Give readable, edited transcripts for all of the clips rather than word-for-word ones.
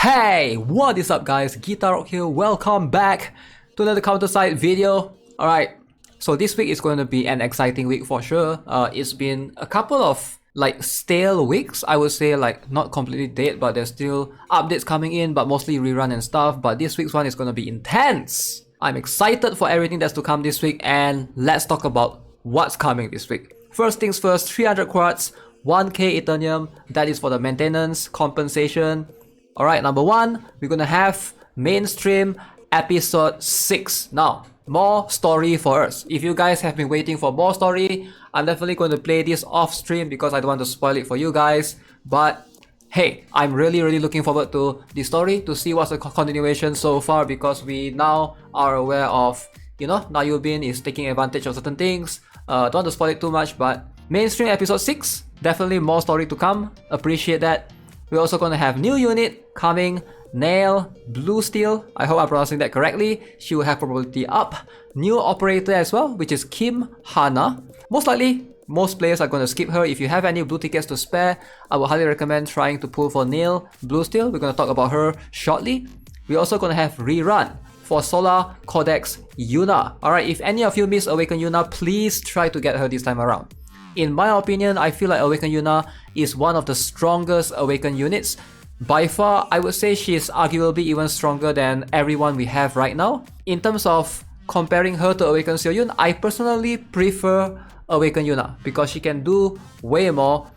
Hey, what is up guys? GuitarRock here. Welcome back to another counter-side video. Alright, so this week is going to be an exciting week for sure. It's been a couple of stale weeks, I would say, not completely dead, but there's still updates coming in, but mostly rerun and stuff. But this week's one is going to be intense. I'm excited for everything that's to come this week, and let's talk about what's coming this week. First things first, 300 quartz, 1k Ethereum, that is for the maintenance, compensation. Alright, number one, we're gonna have mainstream episode 6. Now, more story for us. If you guys have been waiting for more story, I'm definitely going to play this off stream because I don't want to spoil it for you guys. But hey, I'm really looking forward to the story, to see what's the continuation so far, because we now are aware of, Naielle Bluesteel is taking advantage of certain things. Don't want to spoil it too much, but mainstream episode 6, definitely more story to come. Appreciate that. We're also going to have new unit coming, Naielle Bluesteel. I hope I'm pronouncing that correctly. She will have probability up. New operator as well, which is Kim Hana. Most likely, most players are going to skip her. If you have any blue tickets to spare, I would highly recommend trying to pull for Naielle Bluesteel. We're going to talk about her shortly. We're also going to have rerun for Solar Codex Yuna. Alright, if any of you miss Awaken Yuna, please try to get her this time around. In my opinion, I feel like Awaken Yuna is one of the strongest Awaken units. By far, I would say she is arguably even stronger than everyone we have right now. In terms of comparing her to Awaken Seoyun, I personally prefer Awaken Yuna because she can do way more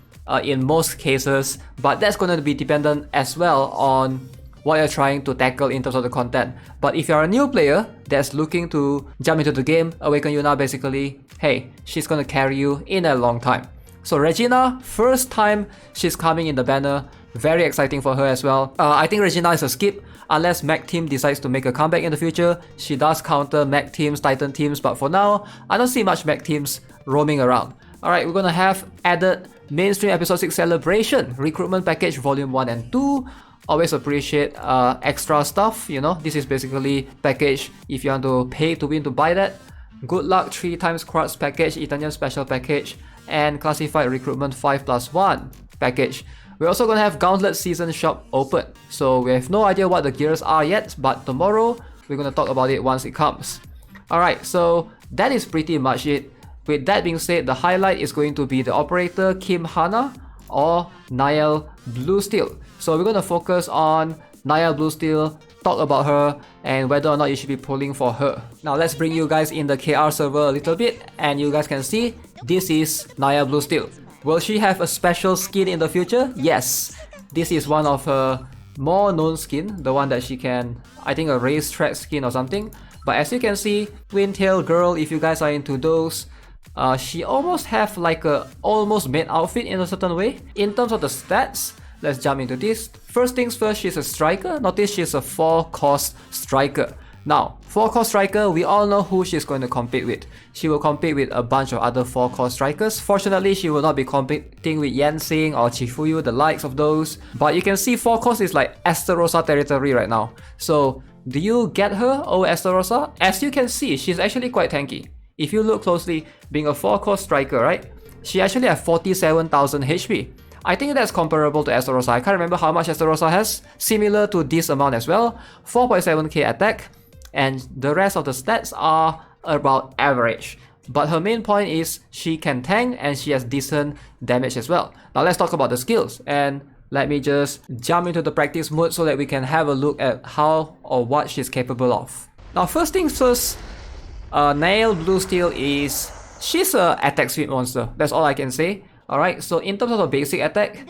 in most cases, but that's going to be dependent as well on what you're trying to tackle in terms of the content. But if you're a new player that's looking to jump into the game, Awaken Yuna basically, hey, she's gonna carry you in a long time. So Regina, first time she's coming in the banner, very exciting for her as well. I think Regina is a skip unless Mech Team decides to make a comeback in the future. She does counter Mech Teams, Titan Teams, but for now, I don't see much Mech Teams roaming around. Alright, we're gonna have added mainstream episode 6 celebration, recruitment package volume 1 and 2. Always appreciate extra stuff, this is basically package if you want to pay to win to buy that. Good luck 3 times quartz package, Ethereum special package, and classified recruitment 5+1 package. We're also gonna have Gauntlet season shop open, so we have no idea what the gears are yet, but tomorrow we're gonna talk about it once it comes. Alright, so that is pretty much it. With that being said, the highlight is going to be the operator Kim Hana or Naielle Bluesteel. So we're going to focus on Naielle Bluesteel, talk about her and whether or not you should be pulling for her. Now let's bring you guys in the KR server a little bit, and you guys can see this is Naielle Bluesteel. Will she have a special skin in the future? Yes. This is one of her more known skin, the one that she can, I think, a racetrack skin or something. But as you can see, Twin Tail Girl, if you guys are into those, she almost have like a almost made outfit in a certain way. In terms of the stats, let's jump into this. First things first, she's a striker. Notice she's a 4-cost striker. Now, 4-cost striker, we all know who she's going to compete with. She will compete with a bunch of other 4-cost strikers. Fortunately, she will not be competing with Yansing or Chifuyu, the likes of those. But you can see 4-cost is like Esterosa territory right now. So, do you get her, oh Esterosa? As you can see, she's actually quite tanky. If you look closely, being a 4-cost striker, right? She actually has 47,000 HP. I think that's comparable to Esterosa. I can't remember how much Esterosa has. Similar to this amount as well. 4.7k attack. And the rest of the stats are about average. But her main point is she can tank and she has decent damage as well. Now let's talk about the skills. And let me just jump into the practice mode so that we can have a look at how or what she's capable of. Now first things first, Naielle Bluesteel she's a attack speed monster. That's all I can say. Alright, so in terms of the basic attack,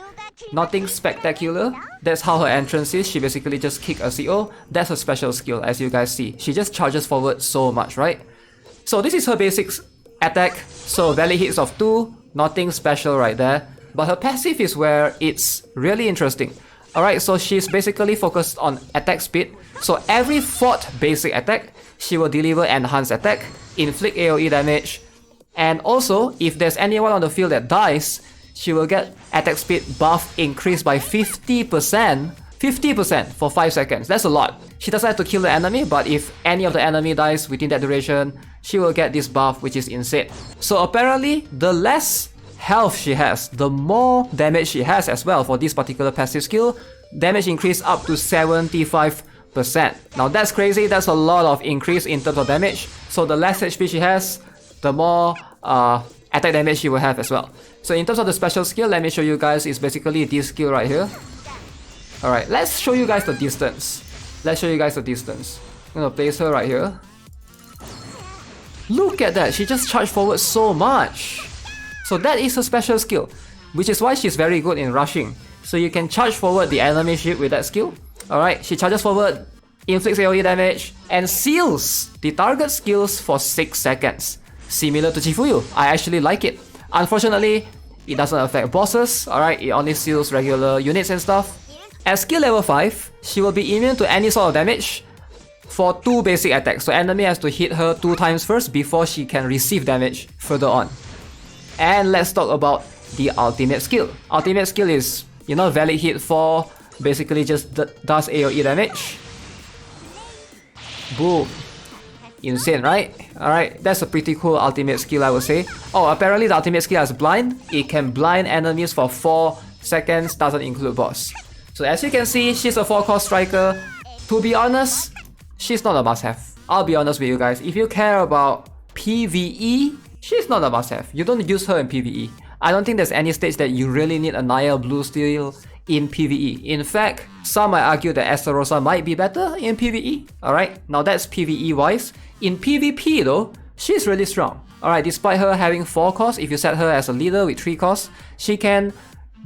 nothing spectacular. That's how her entrance is. She basically just kick a CO. That's her special skill, as you guys see. She just charges forward so much, right? So this is her basic attack. So valid hits of 2, nothing special right there. But her passive is where it's really interesting. Alright, so she's basically focused on attack speed. So every 4th basic attack, she will deliver enhanced attack, inflict AoE damage, and also, if there's anyone on the field that dies, she will get attack speed buff increased by 50%. 50% for 5 seconds. That's a lot. She doesn't have to kill the enemy, but if any of the enemy dies within that duration, she will get this buff, which is insane. So apparently, the less health she has, the more damage she has as well for this particular passive skill. Damage increase up to 75%. Now that's crazy, that's a lot of increase in terms of damage. So the less HP she has, the more attack damage she will have as well. So in terms of the special skill, let me show you guys, it's basically this skill right here. Alright, let's show you guys the distance. I'm gonna place her right here. Look at that, she just charged forward so much. So that is her special skill, which is why she's very good in rushing. So you can charge forward the enemy ship with that skill. Alright, she charges forward, inflicts AoE damage, and seals the target skills for 6 seconds. Similar to Chifuyu, I actually like it. Unfortunately, it doesn't affect bosses, alright, it only seals regular units and stuff. At skill level 5, she will be immune to any sort of damage for 2 basic attacks. So enemy has to hit her 2 times first before she can receive damage further on. And let's talk about the ultimate skill. Ultimate skill is, valid hit 4, basically just does AoE damage. Boom. Insane, right? Alright, that's a pretty cool ultimate skill, I would say. Oh, apparently the ultimate skill has blind. It can blind enemies for 4 seconds, doesn't include boss. So as you can see, she's a 4-cost striker. To be honest, she's not a must-have. I'll be honest with you guys, if you care about PvE, she's not a must-have. You don't use her in PvE. I don't think there's any stage that you really need a Naielle Bluesteel in PvE. In fact, some might argue that Estarossa might be better in PvE. Alright, now that's PvE wise. In PvP though, she's really strong. Alright, despite her having 4 costs, if you set her as a leader with 3 costs, she can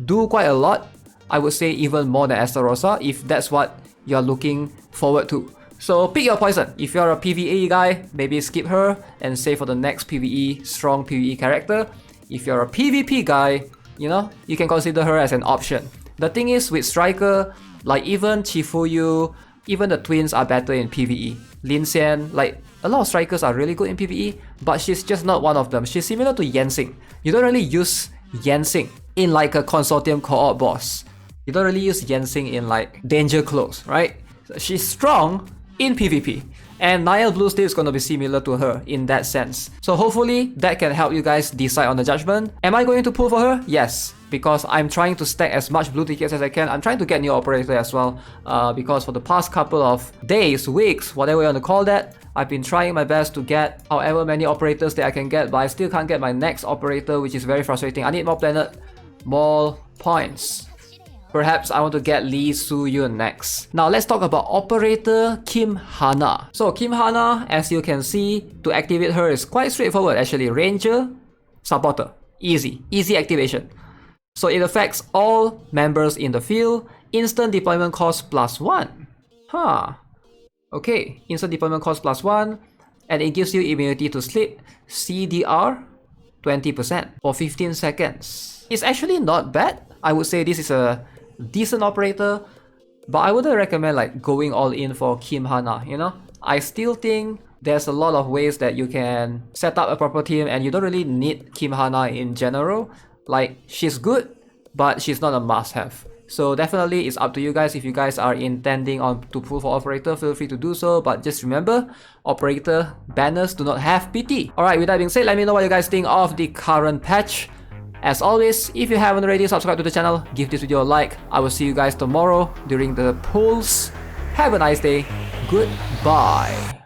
do quite a lot. I would say even more than Estarossa if that's what you're looking forward to. So pick your poison. If you're a PvE guy, maybe skip her and save for the next PvE, strong PvE character. If you're a PvP guy, you can consider her as an option. The thing is, with Striker, like even Chifuyu, even the twins are better in PvE. Lin Xian, like a lot of strikers are really good in PvE, but she's just not one of them. She's similar to Yansing. You don't really use Yansing in like a consortium co-op boss. You don't really use Yansing in like danger close, right? She's strong in PvP. And Naielle Bluesteel is going to be similar to her in that sense. So hopefully that can help you guys decide on the judgment. Am I going to pull for her? Yes, because I'm trying to stack as much blue tickets as I can. I'm trying to get new operator as well, because for the past couple of days, weeks, whatever you want to call that, I've been trying my best to get however many operators that I can get, but I still can't get my next operator, which is very frustrating. I need more planet, more points. Perhaps I want to get Lee Soo-yoon next. Now let's talk about operator Kim Hana. So Kim Hana, as you can see, to activate her is quite straightforward actually. Ranger, supporter. Easy activation. So it affects all members in the field. Instant deployment cost +1. Okay, instant deployment cost +1. And it gives you immunity to sleep. CDR 20% for 15 seconds. It's actually not bad. I would say this is a decent operator, but I wouldn't recommend like going all in for Kim Hana, I still think there's a lot of ways that you can set up a proper team and you don't really need Kim Hana in general. Like, she's good, but she's not a must-have. So definitely it's up to you guys. If you guys are intending on to pull for operator, feel free to do so, but just remember, operator banners do not have PT. Alright, with that being said, let me know what you guys think of the current patch. As always, if you haven't already subscribed to the channel, give this video a like. I will see you guys tomorrow during the polls. Have a nice day. Goodbye.